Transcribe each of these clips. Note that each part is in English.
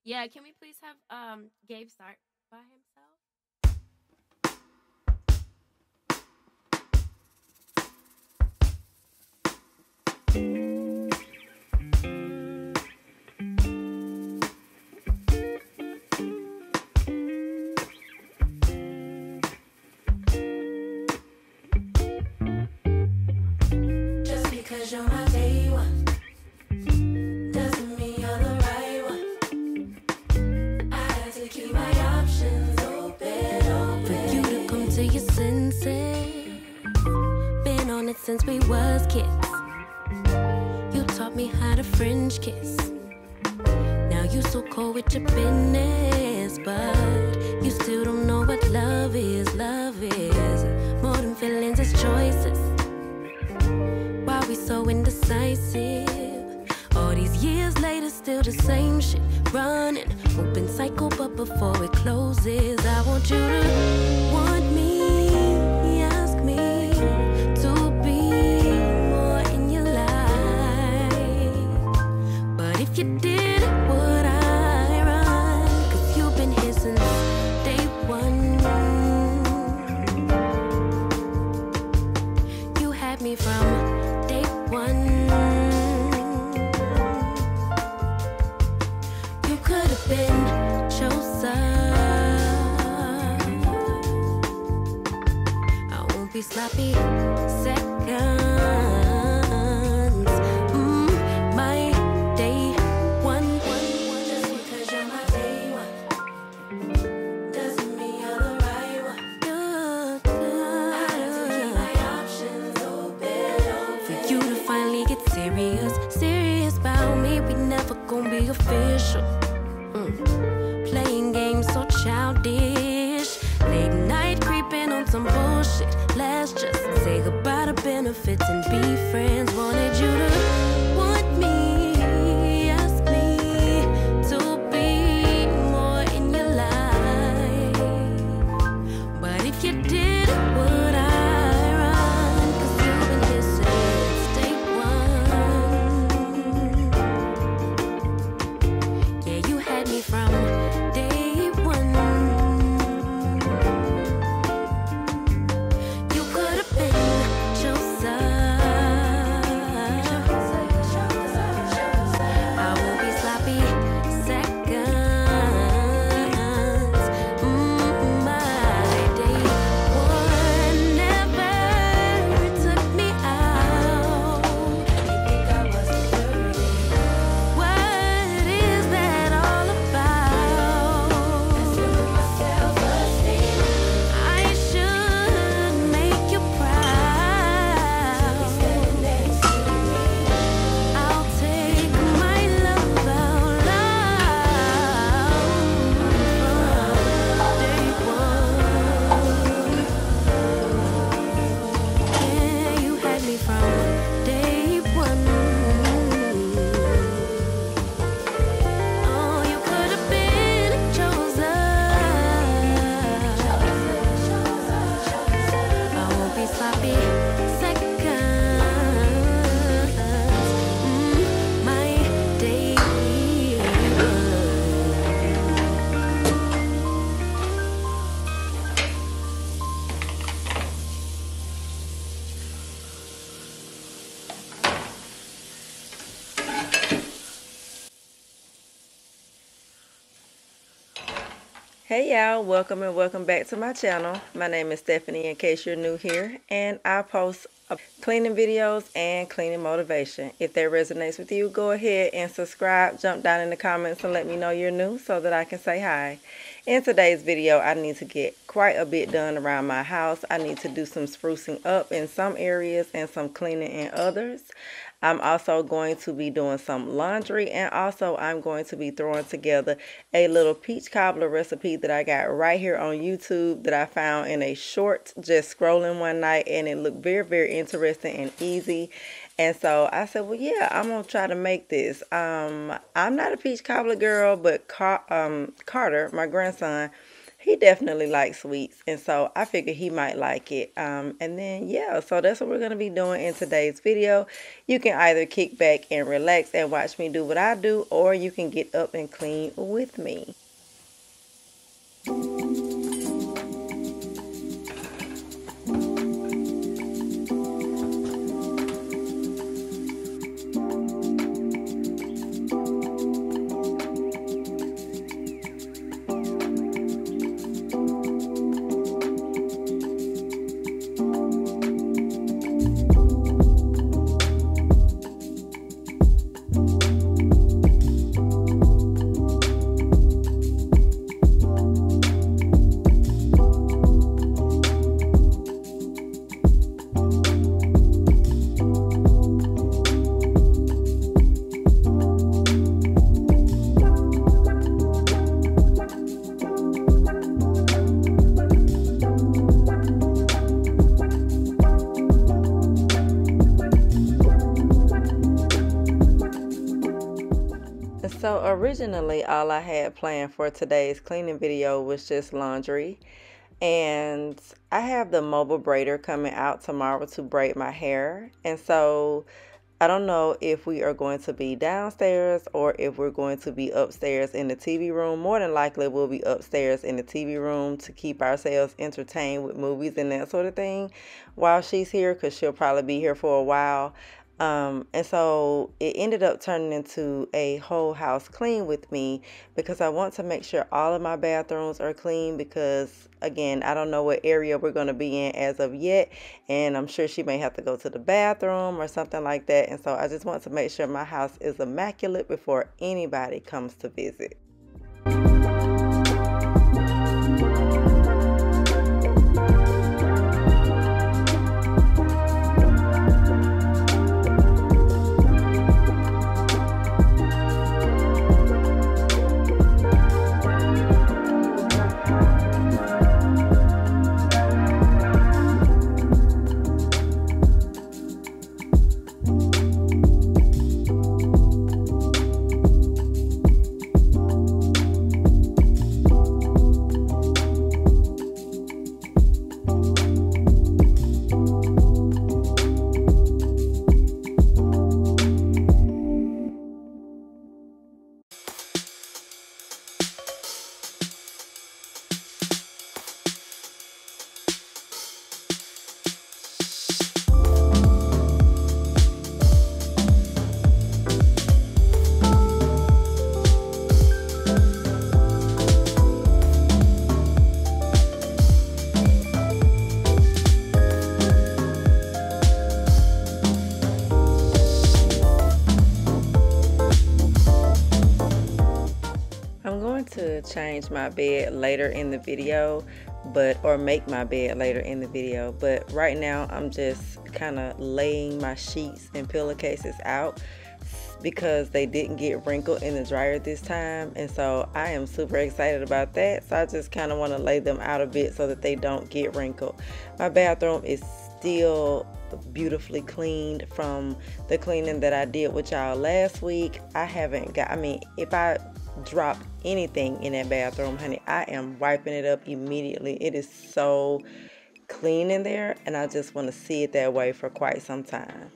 Yeah, can we please have Gabe start by himself? Just because you're my day one doesn't mean you're the right one. I had to keep my options open. For you to come to your senses. Been on it since we was kids. You taught me how to French kiss. Now you so cold with your business, but you still don't know what love is. Love is more than feelings, it's choices. Why we so indecisive? All these years later, still the same shit. Running, open cycle, but before it closes, I want you to want me, ask me to be more in your life. But if you did, would I run? 'Cause you've been here since day one. You had me from day one. You could have been chosen. I won't be sloppy seconds. My day one. Just because you're my day one doesn't mean you're the right one. I had to keep my options open. For you to finally get serious about me, we never gonna be official. Playing games so childish, late night creeping on some bullshit. Let's just say goodbye to benefits and be friends. Wanted you to want me, ask me to be more in your life. But if you did, would I run? 'Cause you've been here since day one. Yeah, you had me from day one. You could have been chosen. I won't be sloppy seconds. My day one never took me out. I think I was dirty. What is that all about? Messing with my self-esteem. I should make you proud. Standing next to me. I'll take my love out loud from day one. Yeah, you had me from day one. Oh, you could have been chosen. I won't be sloppy seconds. My day one. Hey y'all, welcome and welcome back to my channel. My name is Stephanie in case you're new here, and I post cleaning videos and cleaning motivation. If that resonates with you, go ahead and subscribe, jump down in the comments and let me know you're new so that I can say hi. In today's video, I need to get quite a bit done around my house. I need to do some sprucing up in some areas and some cleaning in others. I'm also going to be doing some laundry, and also I'm going to be throwing together a little peach cobbler recipe that I got right here on YouTube that I found in a short, just scrolling one night, and it looked very, very interesting and easy. And so I said, well, yeah, I'm going to try to make this. I'm not a peach cobbler girl, but Carter, my grandson, he definitely likes sweets, and so I figured he might like it. And then yeah, so that's what we're gonna be doing in today's video. You can either kick back and relax and watch me do what I do, or you can get up and clean with me. So originally all I had planned for today's cleaning video was just laundry, and I have the mobile braider coming out tomorrow to braid my hair, and so I don't know if we are going to be downstairs or if we're going to be upstairs in the TV room. More than likely we'll be upstairs in the TV room to keep ourselves entertained with movies and that sort of thing while she's here, because she'll probably be here for a while. And so it ended up turning into a whole house clean with me, because I want to make sure all of my bathrooms are clean, because again, I don't know what area we're going to be in as of yet, and I'm sure she may have to go to the bathroom or something like that. And so I just want to make sure my house is immaculate before anybody comes to visit. To change my bed later in the video, or make my bed later in the video, but right now I'm just kind of laying my sheets and pillowcases out because they didn't get wrinkled in the dryer this time, and so I am super excited about that. So I just kind of want to lay them out a bit so that they don't get wrinkled. My bathroom is still beautifully cleaned from the cleaning that I did with y'all last week. I haven't got, I mean, if I drop anything in that bathroom, honey, I am wiping it up immediately. It is so clean in there, and I just want to see it that way for quite some time.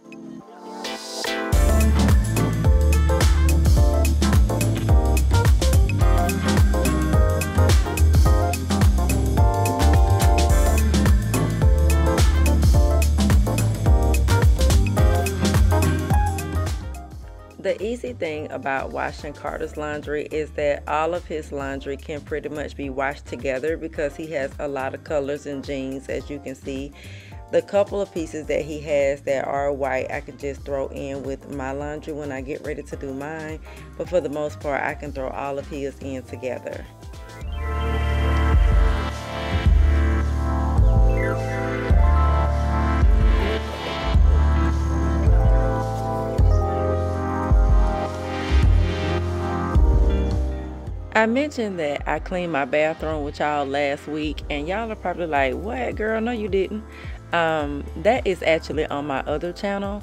The easy thing about washing Carter's laundry is that all of his laundry can pretty much be washed together, because he has a lot of colors in jeans, as you can see. The couple of pieces that he has that are white, I can just throw in with my laundry when I get ready to do mine. But for the most part, I can throw all of his in together. I mentioned that I cleaned my bathroom with y'all last week, and y'all are probably like, what, girl? No, you didn't. That is actually on my other channel.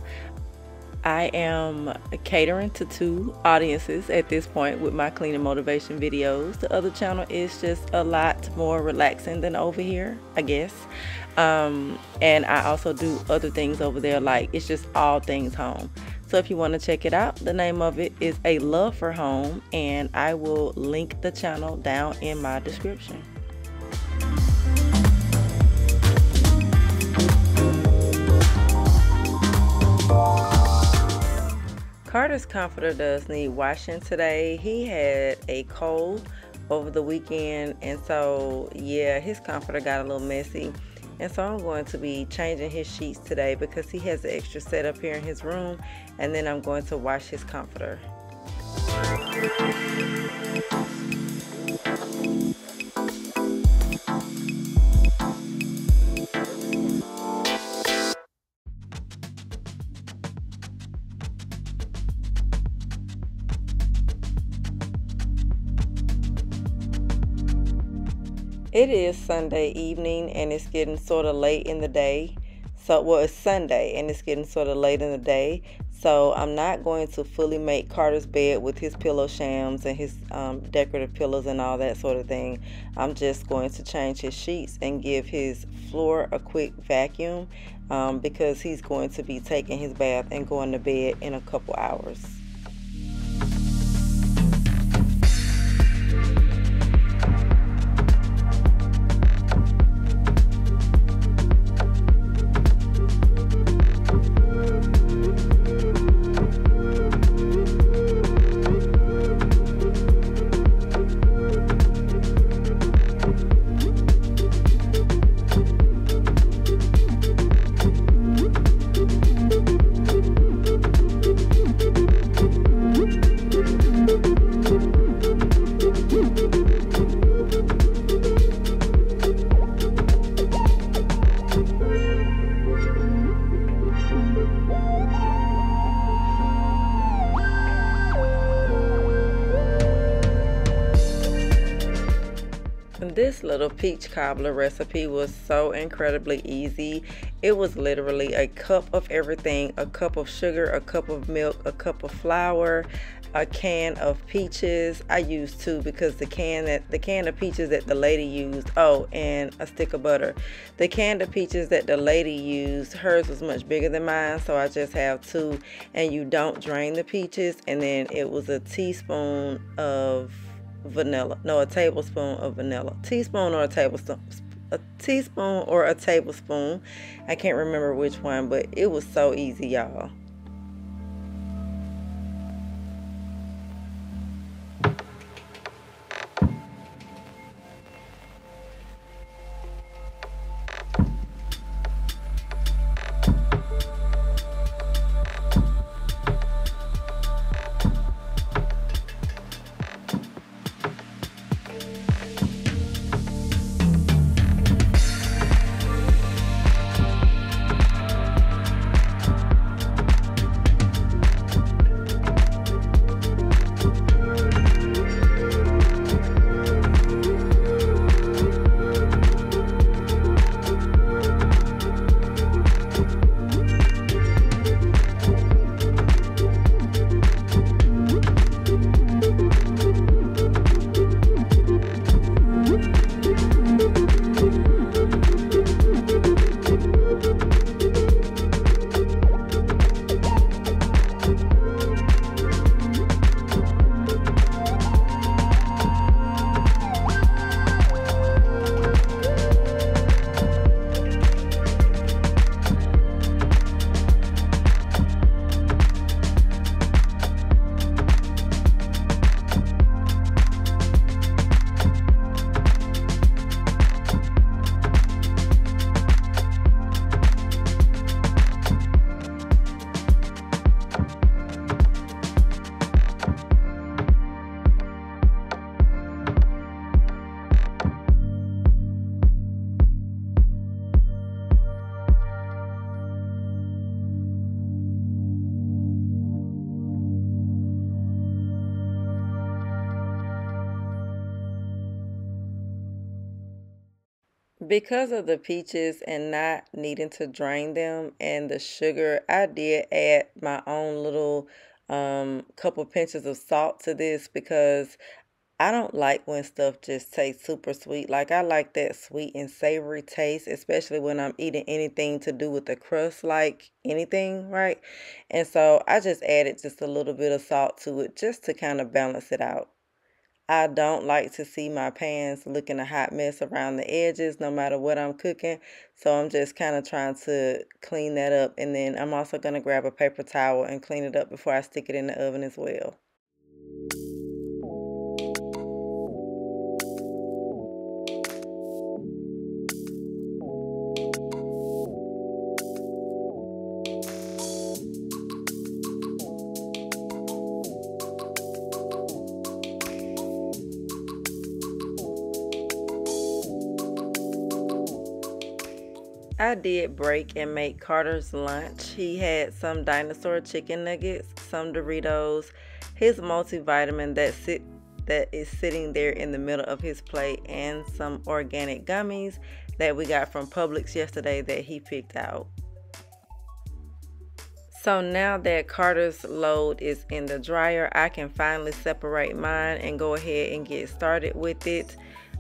I am catering to 2 audiences at this point with my cleaning motivation videos. The other channel is just a lot more relaxing than over here, I guess. And I also do other things over there, like it's just all things home. So if you want to check it out, the name of it is A Love for Home, and I will link the channel down in my description. Carter's comforter does need washing today. He had a cold over the weekend, and so yeah, his comforter got a little messy. And so I'm going to be changing his sheets today because he has an extra set up here in his room, and then I'm going to wash his comforter. It is Sunday evening, and it's getting sort of late in the day. So, well, it's Sunday and it's getting sort of late in the day. So I'm not going to fully make Carter's bed with his pillow shams and his decorative pillows and all that sort of thing. I'm just going to change his sheets and give his floor a quick vacuum because he's going to be taking his bath and going to bed in a couple hours. This little peach cobbler recipe was so incredibly easy. It was literally a cup of everything: a cup of sugar, a cup of milk, a cup of flour, a can of peaches. I used 2 because the can of peaches that the lady used, oh, and a stick of butter. The can of peaches that the lady used, hers was much bigger than mine, so I just have 2. And you don't drain the peaches. And then it was a teaspoon of vanilla, no, a tablespoon of vanilla. Teaspoon or a tablespoon, I can't remember which one, but it was so easy, y'all. Because of the peaches and not needing to drain them and the sugar, I did add my own little couple pinches of salt to this because I don't like when stuff just tastes super sweet. Like I like that sweet and savory taste, especially when I'm eating anything to do with the crust, like anything, right? And so I just added just a little bit of salt to it just to kind of balance it out. I don't like to see my pans looking a hot mess around the edges no matter what I'm cooking. So I'm just kind of trying to clean that up. And then I'm also going to grab a paper towel and clean it up before I stick it in the oven as well. I did break and make Carter's lunch. He had some dinosaur chicken nuggets, some Doritos, his multivitamin that is sitting there in the middle of his plate, and some organic gummies that we got from Publix yesterday that he picked out. So now that Carter's load is in the dryer, I can finally separate mine and go ahead and get started with it.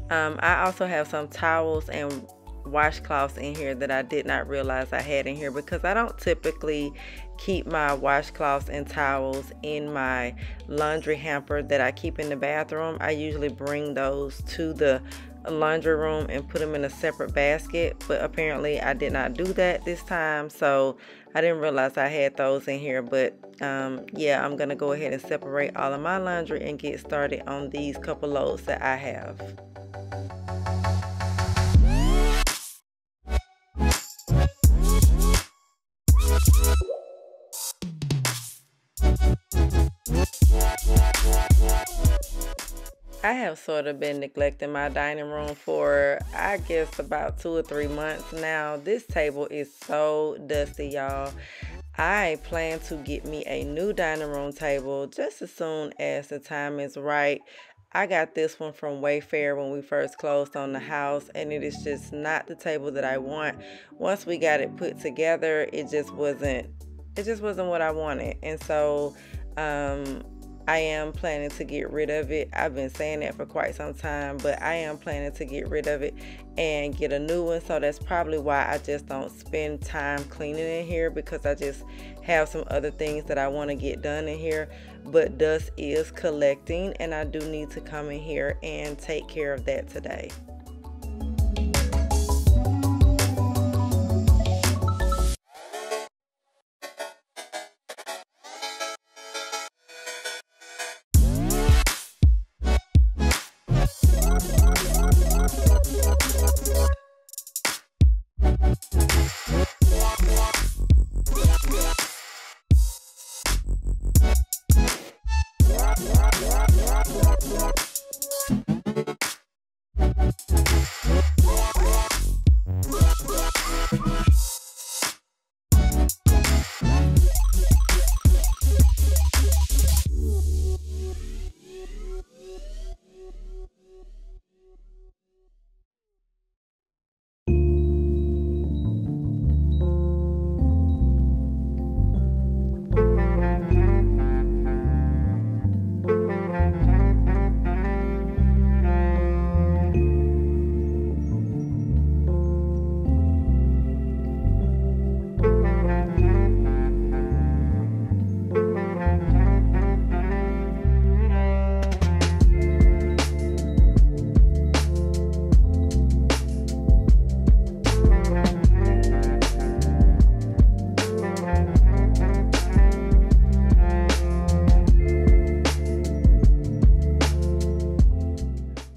I also have some towels and washcloths in here that I did not realize I had in here because I don't typically keep my washcloths and towels in my laundry hamper that I keep in the bathroom. I usually bring those to the laundry room and put them in a separate basket, but apparently I did not do that this time, so I didn't realize I had those in here. But yeah, I'm gonna go ahead and separate all of my laundry and get started on these couple loads that I have. I have sort of been neglecting my dining room for, I guess, about 2 or 3 months now. This table is so dusty, y'all. I plan to get me a new dining room table just as soon as the time is right. I got this one from Wayfair when we first closed on the house, and it is just not the table that I want. Once we got it put together, it just wasn't what I wanted. And so I am planning to get rid of it. I've been saying that for quite some time, but I am planning to get rid of it and get a new one. So that's probably why I just don't spend time cleaning in here, because I just have some other things that I want to get done in here. But dust is collecting, and I do need to come in here and take care of that today.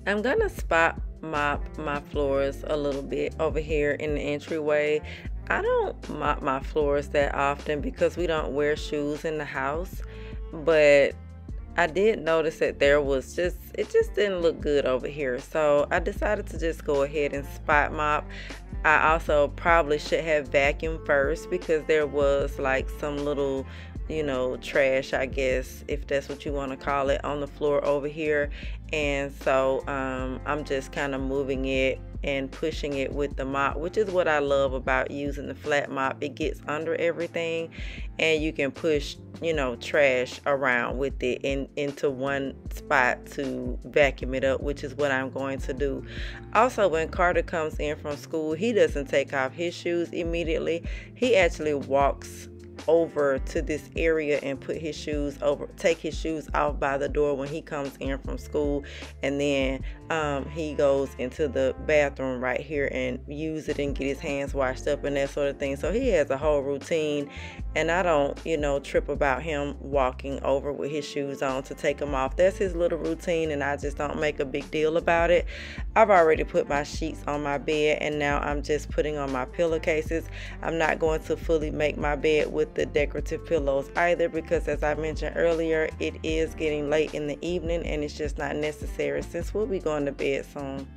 I'm gonna spot mop my floors a little bit over here in the entryway. I don't mop my floors that often because we don't wear shoes in the house, but I did notice that it just didn't look good over here. So I decided to just go ahead and spot mop. I also probably should have vacuumed first because there was like some little, trash, I guess, if that's what you want to call it, on the floor over here. And so I'm just kind of moving it and pushing it with the mop, which is what I love about using the flat mop. It gets under everything and you can push, you know, trash around with it into one spot to vacuum it up, which is what I'm going to do. Also, when Carter comes in from school, he doesn't take off his shoes immediately. He actually walks over to this area and take his shoes off by the door when he comes in from school, and then he goes into the bathroom right here and use it and get his hands washed up and that sort of thing. So he has a whole routine, and I don't, you know, trip about him walking over with his shoes on to take them off. That's his little routine, and I just don't make a big deal about it. I've already put my sheets on my bed, and now I'm just putting on my pillowcases. I'm not going to fully make my bed with the decorative pillows either, because as I mentioned earlier, it is getting late in the evening and it's just not necessary since we'll be going to bed soon.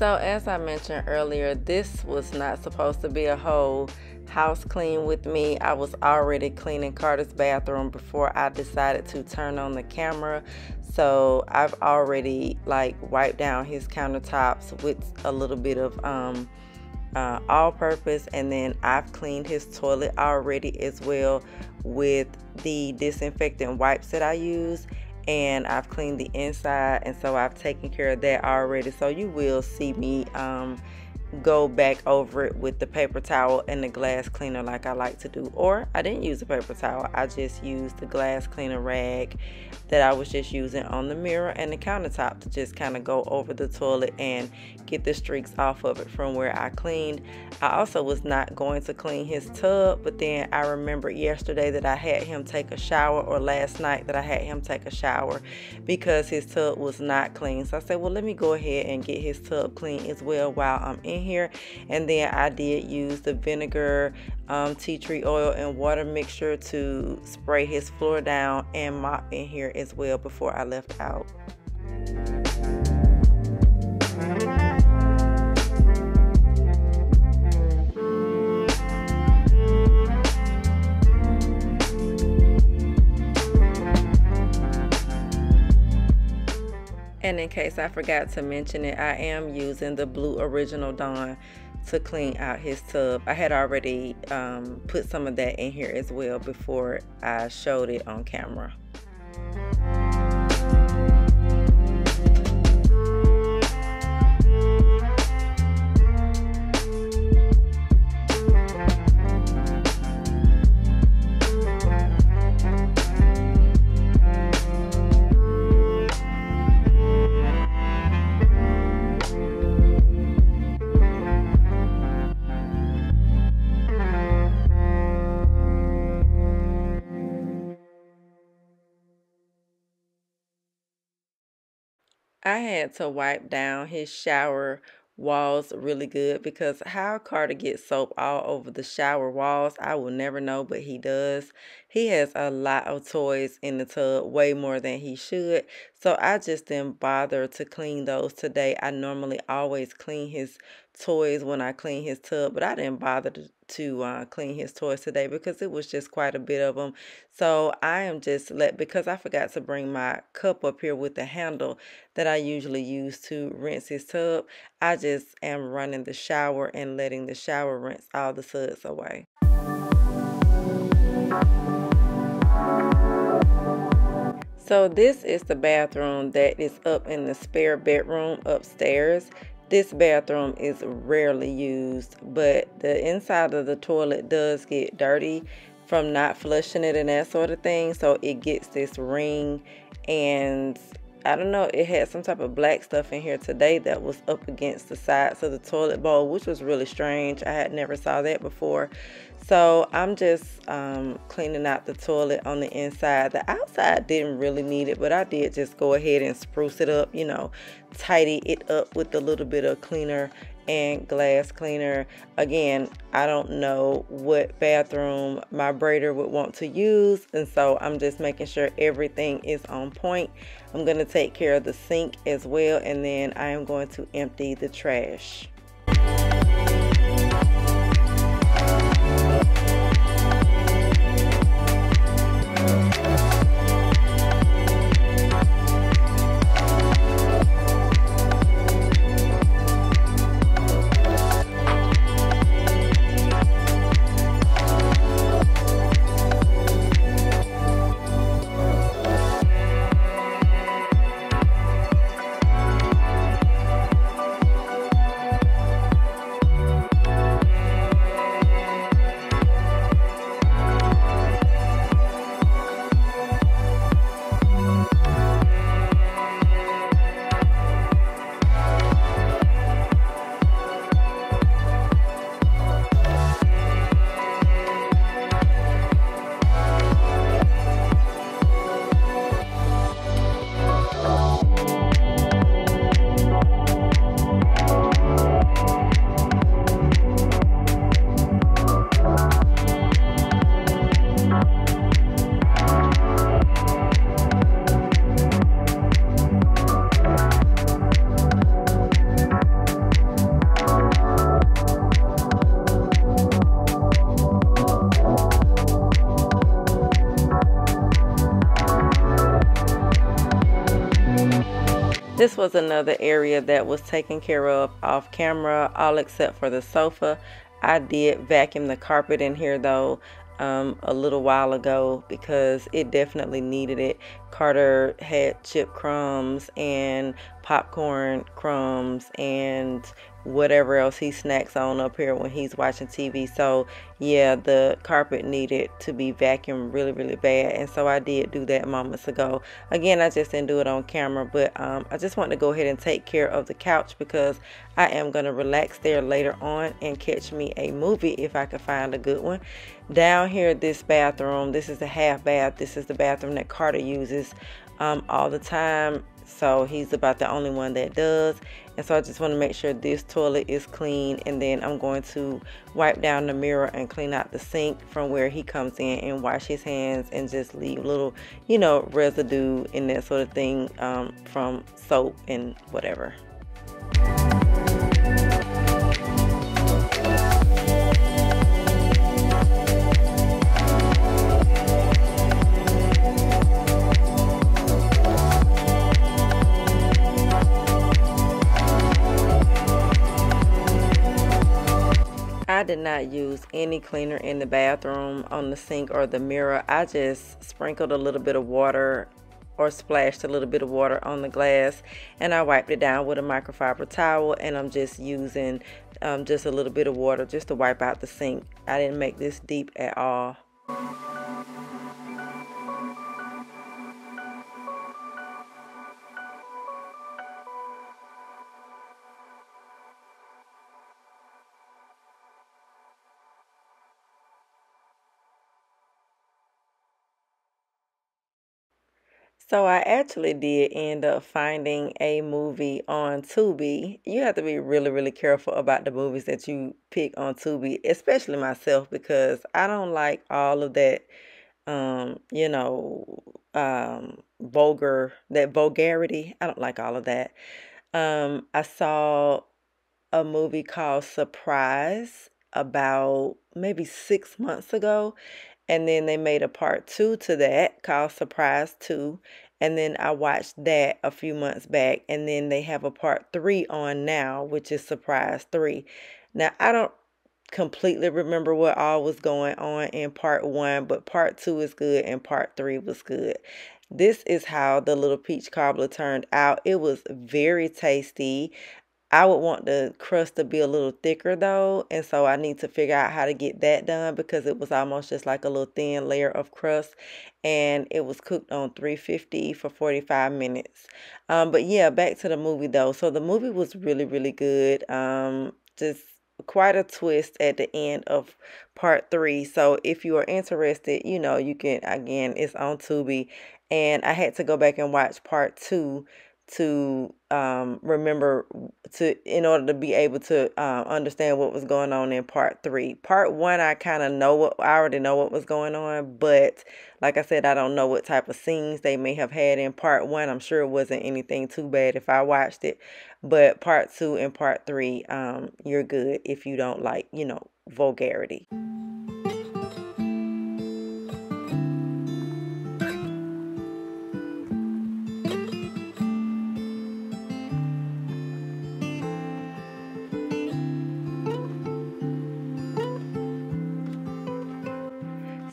So as I mentioned earlier, this was not supposed to be a whole house clean with me. I was already cleaning Carter's bathroom before I decided to turn on the camera. So I've already like wiped down his countertops with a little bit of all-purpose, and then I've cleaned his toilet already as well with the disinfectant wipes that I use. And I've cleaned the inside, and so I've taken care of that already. So you will see me go back over it with the paper towel and the glass cleaner like I like to do. Or I didn't use a paper towel, I just used the glass cleaner rag that I was just using on the mirror and the countertop to just kind of go over the toilet and get the streaks off of it from where I cleaned. I also was not going to clean his tub, but then I remembered yesterday that I had him take a shower, or last night that I had him take a shower, because his tub was not clean. So I said, well, let me go ahead and get his tub clean as well while I'm in here. And then I did use the vinegar, tea tree oil, and water mixture to spray his floor down and mop in here as well before I left out. And in case I forgot to mention it, I am using the Blue Original Dawn to clean out his tub. I had already put some of that in here as well before I showed it on camera. I had to wipe down his shower walls really good, because how Carter gets soap all over the shower walls, I will never know, but he does. He has a lot of toys in the tub, way more than he should. So I just didn't bother to clean those today. I normally always clean his toys when I clean his tub, but I didn't bother to clean his toys today because it was just quite a bit of them. So I am just because I forgot to bring my cup up here with the handle that I usually use to rinse his tub. I just am running the shower and letting the shower rinse all the suds away. So this is the bathroom that is up in the spare bedroom upstairs. This bathroom is rarely used, but the inside of the toilet does get dirty from not flushing it and that sort of thing. So it gets this ring, and I don't know, it had some type of black stuff in here today that was up against the sides of the toilet bowl, which was really strange. I had never saw that before. So I'm just cleaning out the toilet on the inside. The outside didn't really need it, but I did just go ahead and spruce it up, you know, tidy it up with a little bit of cleaner and glass cleaner. Again, I don't know what bathroom my braider would want to use, and so I'm just making sure everything is on point. I'm going to take care of the sink as well, and then I am going to empty the trash. This was another area that was taken care of off camera, all except for the sofa. I did vacuum the carpet in here though a little while ago because it definitely needed it. Carter had chip crumbs and popcorn crumbs and whatever else he snacks on up here when he's watching TV. So yeah, the carpet needed to be vacuumed really bad, and so I did do that moments ago. Again, I just didn't do it on camera, but I just want to go ahead and take care of the couch because I am going to relax there later on and catch me a movie if I can find a good one. Down here, this bathroom, this is the half bath. This is the bathroom that Carter uses all the time, so he's about the only one that does. And so I just want to make sure this toilet is clean, and then I'm going to wipe down the mirror and clean out the sink from where he comes in and wash his hands and just leave little, you know, residue and that sort of thing from soap and whatever. I did not use any cleaner in the bathroom on the sink or the mirror. I just sprinkled a little bit of water or splashed a little bit of water on the glass, and I wiped it down with a microfiber towel, and I'm just using just a little bit of water just to wipe out the sink. I didn't make this deep at all. So I actually did end up finding a movie on Tubi. You have to be really careful about the movies that you pick on Tubi, especially myself, because I don't like all of that, you know, vulgarity. I don't like all of that. I saw a movie called Surprise about maybe 6 months ago, and then they made a part two to that called Surprise 2. And then I watched that a few months back, and then they have a part 3 on now, which is Surprise 3. Now, I don't completely remember what all was going on in part 1, but part 2 is good and part 3 was good. this is how the little peach cobbler turned out. It was very tasty. I would want the crust to be a little thicker though, and so I need to figure out how to get that done because it was almost just like a little thin layer of crust, and it was cooked on 350 for 45 minutes. But yeah, back to the movie though. So the movie was really, really good. Just quite a twist at the end of part 3. So if you are interested, you know, you can, again, it's on Tubi, and I had to go back and watch part 2 to remember, to in order to be able to understand what was going on in part 3. Part 1, I kind of know what, I already know what was going on, but like I said, I don't know what type of scenes they may have had in part 1. I'm sure it wasn't anything too bad if I watched it, but part 2 and part 3, you're good if you don't like, you know, vulgarity.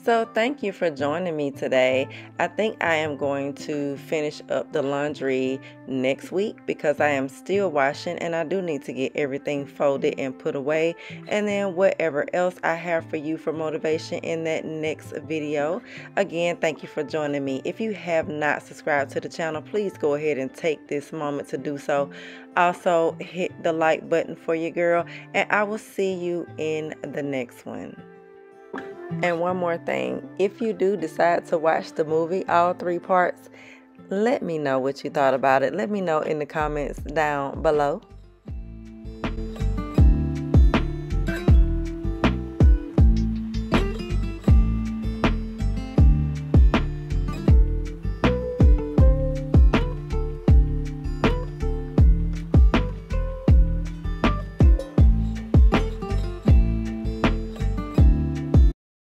So thank you for joining me today. I think I am going to finish up the laundry next week because I am still washing and I do need to get everything folded and put away. And then whatever else I have for you for motivation in that next video. Again, thank you for joining me. If you have not subscribed to the channel, please go ahead and take this moment to do so. Also, hit the like button for your girl, and I will see you in the next one. And one more thing, if you do decide to watch the movie, all 3 parts, let me know what you thought about it. Let me know in the comments down below.